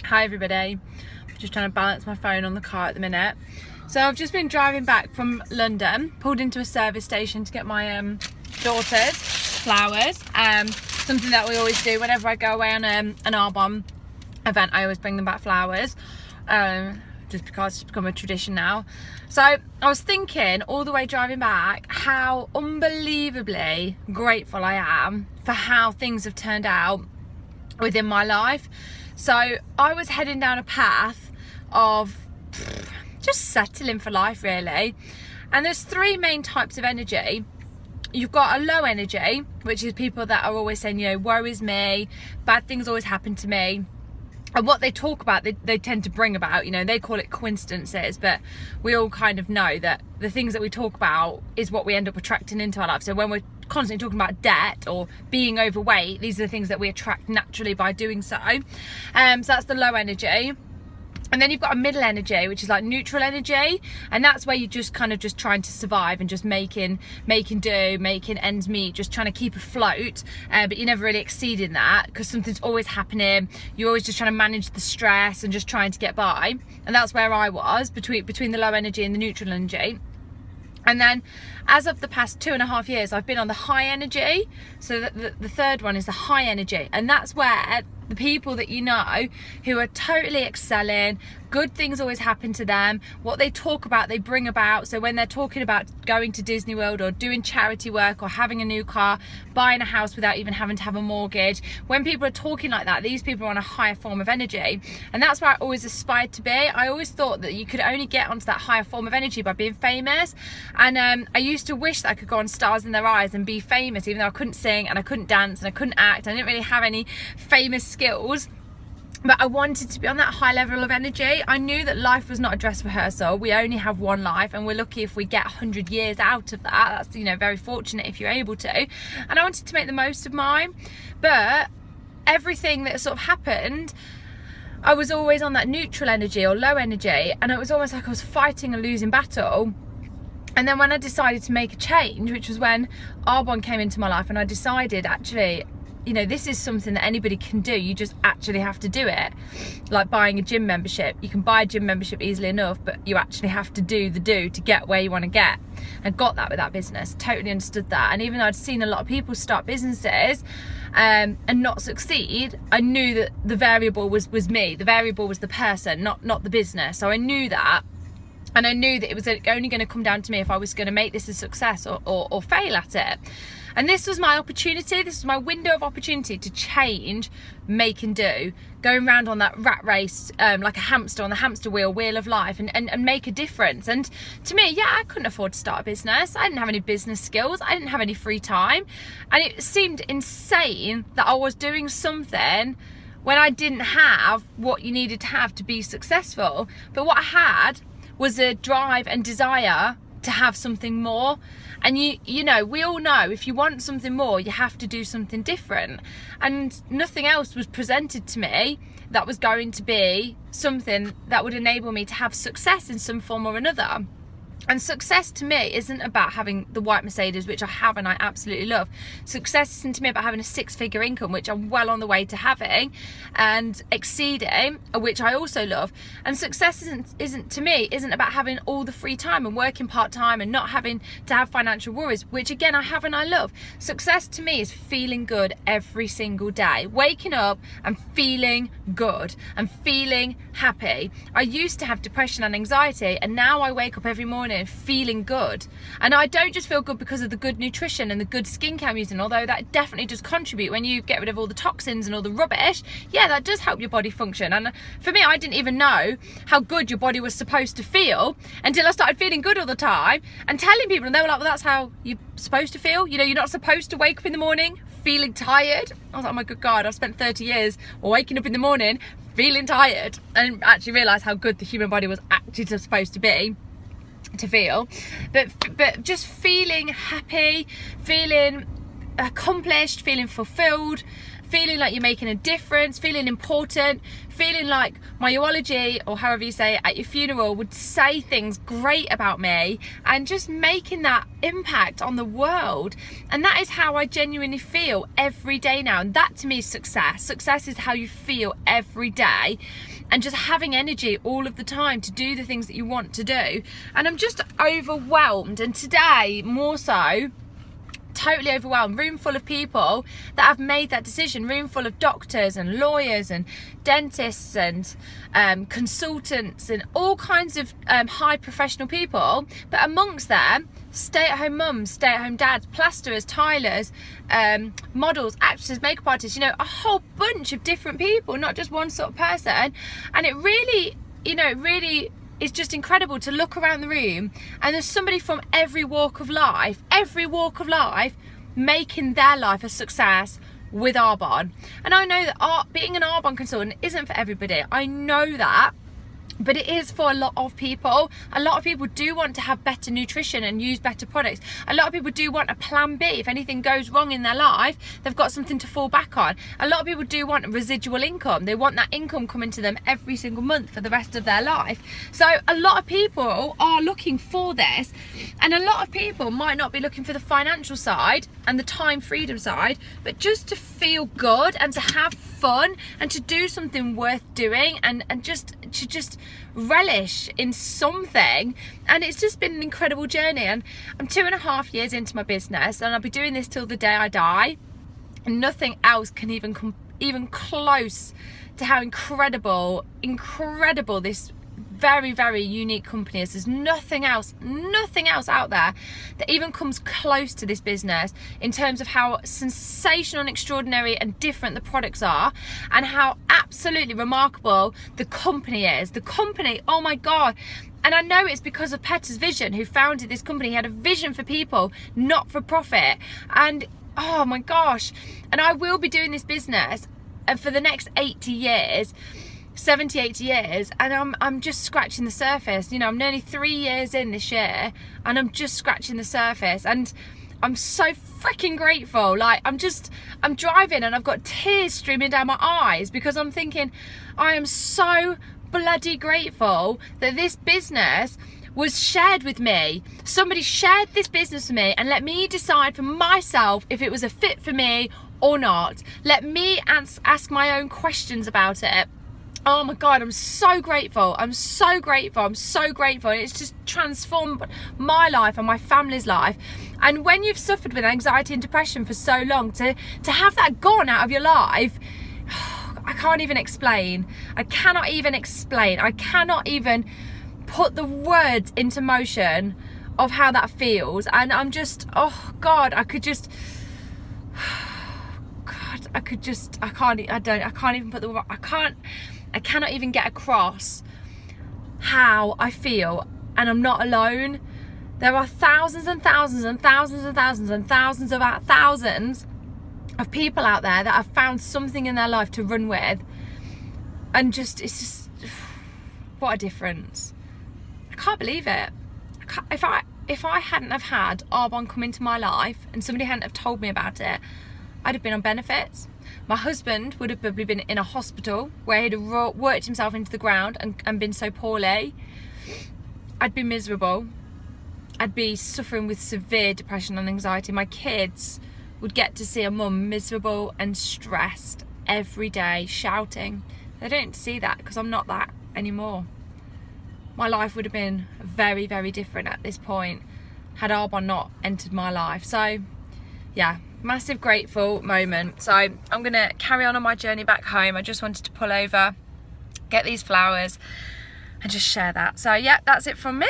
Hi everybody, I'm just trying to balance my phone on the car at the minute. So I've just been driving back from London, pulled into a service station to get my daughter's flowers. Something that we always do whenever I go away on an Arbonne event. I always bring them back flowers, just because it's become a tradition now. So I was thinking all the way driving back how unbelievably grateful I am for how things have turned out within my life. So I was heading down a path of just settling for life really, and there's three main types of energy. You've got a low energy, which is people that are always saying, you know, woe is me, bad things always happen to me. And what they talk about, they tend to bring about, you know, they call it coincidences, but we all kind of know that the things that we talk about is what we end up attracting into our life. So when we're constantly talking about debt or being overweight, these are the things that we attract naturally by doing so. So that's the low energy. And then you've got a middle energy, which is like neutral energy, and that's where you're just kind of just trying to survive and just making do, making ends meet, just trying to keep afloat, but you're never really exceeding that because something's always happening. You're always just trying to manage the stress and just trying to get by, and that's where I was between the low energy and the neutral energy. And then as of the past 2.5 years, I've been on the high energy. So the third one is the high energy, and that's where the people that you know who are totally excelling, good things always happen to them, what they talk about they bring about. So when they're talking about going to Disney World or doing charity work or having a new car, buying a house without even having to have a mortgage, when people are talking like that, these people are on a higher form of energy, and that's where I always aspired to be. I always thought that you could only get onto that higher form of energy by being famous, and I used to wish that I could go on Stars in Their Eyes and be famous, even though I couldn't sing and I couldn't dance and I couldn't act. I didn't really have any famous skills, but I wanted to be on that high level of energy. I knew that life was not a dress rehearsal. We only have one life, and we're lucky if we get 100 years out of that. That's, you know, very fortunate if you're able to, and I wanted to make the most of mine. But everything that sort of happened, I was always on that neutral energy or low energy, and it was almost like I was fighting a losing battle. And then when I decided to make a change, which was when Arbonne came into my life, and I decided, actually, you know, this is something that anybody can do. You just actually have to do it. Like buying a gym membership. You can buy a gym membership easily enough, but you actually have to do the do to get where you want to get. And got that with that business. Totally understood that. And even though I'd seen a lot of people start businesses and not succeed, I knew that the variable was me. The variable was the person, not the business. So I knew that. And I knew that it was only going to come down to me if I was going to make this a success or fail at it. And this was my opportunity, this was my window of opportunity to change, make and do, going around on that rat race like a hamster on the hamster wheel of life, and make a difference. And to me, yeah, I couldn't afford to start a business. I didn't have any business skills. I didn't have any free time. And it seemed insane that I was doing something when I didn't have what you needed to have to be successful. But what I had was a drive and desire to have something more. And you know, we all know if you want something more, you have to do something different. And nothing else was presented to me that was going to be something that would enable me to have success in some form or another. And success to me isn't about having the white Mercedes, which I have and I absolutely love. Success isn't to me about having a 6-figure income, which I'm well on the way to having and exceeding, which I also love. And success isn't to me about having all the free time and working part-time and not having to have financial worries, which again I have and I love. Success to me is feeling good every single day, waking up and feeling good and feeling happy. I used to have depression and anxiety, and now I wake up every morning feeling good. And I don't just feel good because of the good nutrition and the good skincare I'm using, although that definitely does contribute. When you get rid of all the toxins and all the rubbish, yeah, that does help your body function. And for me, I didn't even know how good your body was supposed to feel until I started feeling good all the time and telling people, and they were like, well, that's how you're supposed to feel. You know, you're not supposed to wake up in the morning feeling tired. I was like, oh my good God, I've spent 30 years waking up in the morning feeling tired, and actually realised how good the human body was actually supposed to be to feel. But just feeling happy, feeling accomplished, feeling fulfilled, feeling like you're making a difference, feeling important, feeling like my urology, or however you say it, at your funeral would say things great about me, and just making that impact on the world. And that is how I genuinely feel every day now, and that to me is success. Success is how you feel every day, and just having energy all of the time to do the things that you want to do. And I'm just overwhelmed, and today more so, totally overwhelmed. Room full of people that have made that decision, room full of doctors and lawyers and dentists and consultants and all kinds of high professional people, but amongst them, stay-at-home mums, stay-at-home dads, plasterers, tilers, models, actresses, makeup artists, you know, a whole bunch of different people, not just one sort of person. And it really, you know, really it's just incredible to look around the room and there's somebody from every walk of life, making their life a success with Arbonne. And I know that being an Arbonne consultant isn't for everybody. I know that. But it is for a lot of people. A lot of people do want to have better nutrition and use better products. A lot of people do want a plan B. If anything goes wrong in their life, they've got something to fall back on. A lot of people do want residual income. They want that income coming to them every single month for the rest of their life. So a lot of people are looking for this. And a lot of people might not be looking for the financial side and the time freedom side, but just to feel good and to have fun and to do something worth doing, and just relish in something. And it's just been an incredible journey, and I'm 2.5 years into my business, and I'll be doing this till the day I die, and nothing else can even come even close to how incredible this very, very unique company is. There's nothing else out there that even comes close to this business in terms of how sensational and extraordinary and different the products are, and how absolutely remarkable the company is. The company, oh my God. And I know it's because of Peter's vision, who founded this company. He had a vision for people, not for profit. And oh my gosh. And I will be doing this business for the next 80 years. 70-80 years, and I'm just scratching the surface. You know, I'm nearly 3 years in this year, and I'm just scratching the surface, and I'm so freaking grateful. Like, I'm driving and I've got tears streaming down my eyes, because I'm thinking I am so bloody grateful that this business was shared with me. Somebody shared this business with me and let me decide for myself if it was a fit for me or not. Let me ask my own questions about it. Oh my God, I'm so grateful. I'm so grateful. And it's just transformed my life and my family's life. And when you've suffered with anxiety and depression for so long, to have that gone out of your life, I can't even explain. I cannot even put the words into motion of how that feels. And I'm just, oh God, I can't even get across how I feel, and I'm not alone. There are thousands and thousands and thousands and thousands and thousands of people out there that have found something in their life to run with, and it's just, what a difference. I can't believe it. If I hadn't have had Arbonne come into my life and somebody hadn't have told me about it, I'd have been on benefits. My husband would have probably been in a hospital where he'd have worked himself into the ground and been so poorly. I'd be miserable. I'd be suffering with severe depression and anxiety. My kids would get to see a mum miserable and stressed every day, shouting. They don't see that because I'm not that anymore. My life would have been very, very different at this point had Arbonne not entered my life. So yeah, massive grateful moment. So I'm gonna carry on my journey back home. I just wanted to pull over, get these flowers and just share that. So yeah, that's it from me.